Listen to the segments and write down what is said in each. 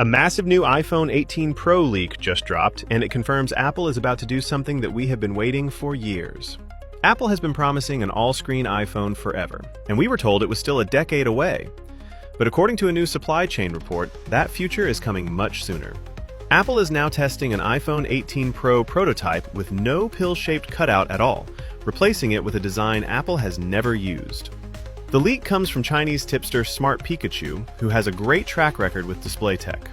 A massive new iPhone 18 Pro leak just dropped, and it confirms Apple is about to do something that we have been waiting for years. Apple has been promising an all-screen iPhone forever, and we were told it was still a decade away. But according to a new supply chain report, that future is coming much sooner. Apple is now testing an iPhone 18 Pro prototype with no pill-shaped cutout at all, replacing it with a design Apple has never used. The leak comes from Chinese tipster Smart Pikachu, who has a great track record with display tech.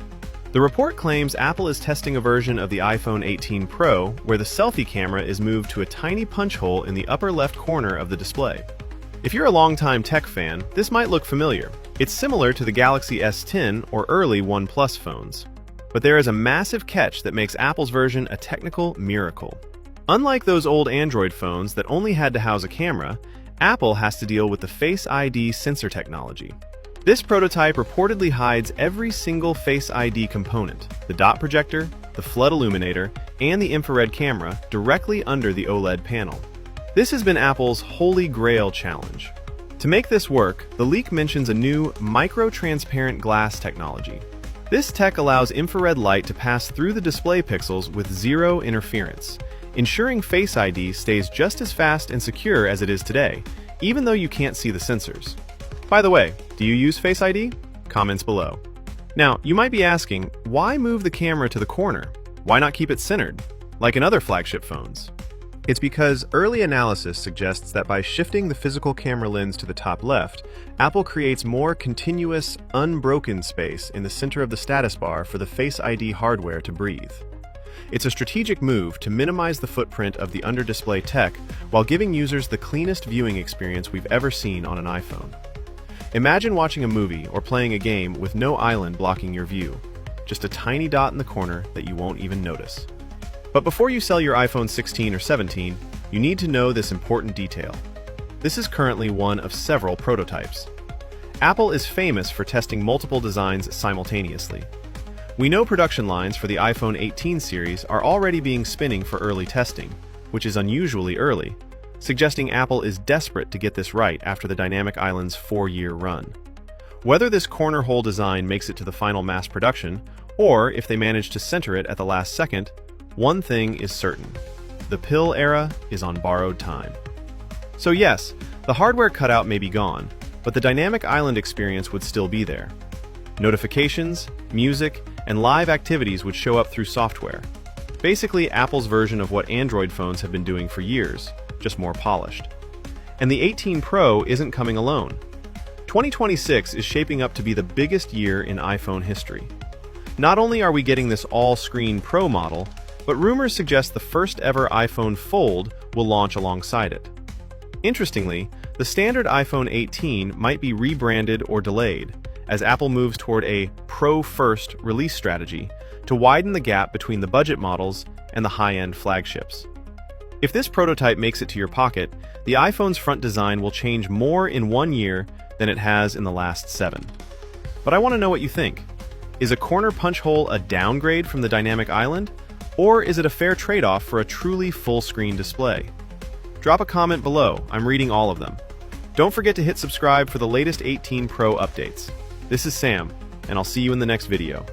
The report claims Apple is testing a version of the iPhone 18 Pro where the selfie camera is moved to a tiny punch hole in the upper left corner of the display. If you're a longtime tech fan, this might look familiar. It's similar to the Galaxy S10 or early OnePlus phones. But there is a massive catch that makes Apple's version a technical miracle. Unlike those old Android phones that only had to house a camera, Apple has to deal with the Face ID sensor technology. This prototype reportedly hides every single Face ID component, the dot projector, the flood illuminator, and the infrared camera directly under the OLED panel. This has been Apple's holy grail challenge. To make this work, the leak mentions a new micro-transparent glass technology. This tech allows infrared light to pass through the display pixels with zero interference, ensuring Face ID stays just as fast and secure as it is today, even though you can't see the sensors. By the way, do you use Face ID? Comments below. Now, you might be asking, why move the camera to the corner? Why not keep it centered, like in other flagship phones? It's because early analysis suggests that by shifting the physical camera lens to the top left, Apple creates more continuous, unbroken space in the center of the status bar for the Face ID hardware to breathe. It's a strategic move to minimize the footprint of the under-display tech while giving users the cleanest viewing experience we've ever seen on an iPhone. Imagine watching a movie or playing a game with no island blocking your view, just a tiny dot in the corner that you won't even notice. But before you sell your iPhone 16 or 17, you need to know this important detail. This is currently one of several prototypes. Apple is famous for testing multiple designs simultaneously. We know production lines for the iPhone 18 series are already being spinning for early testing, which is unusually early, suggesting Apple is desperate to get this right after the Dynamic Island's 4-year run. Whether this corner hole design makes it to the final mass production, or if they manage to center it at the last second, one thing is certain: the pill era is on borrowed time. So yes, the hardware cutout may be gone, but the Dynamic Island experience would still be there. Notifications, music, and live activities would show up through software. Basically, Apple's version of what Android phones have been doing for years, just more polished. And the 18 Pro isn't coming alone. 2026 is shaping up to be the biggest year in iPhone history. Not only are we getting this all-screen Pro model, but rumors suggest the first ever iPhone Fold will launch alongside it. Interestingly, the standard iPhone 18 might be rebranded or delayed, as Apple moves toward a Pro-first release strategy to widen the gap between the budget models and the high-end flagships. If this prototype makes it to your pocket, the iPhone's front design will change more in 1 year than it has in the last 7. But I want to know what you think. Is a corner punch hole a downgrade from the Dynamic Island? Or is it a fair trade-off for a truly full-screen display? Drop a comment below, I'm reading all of them. Don't forget to hit subscribe for the latest 18 Pro updates. This is Sam, and I'll see you in the next video.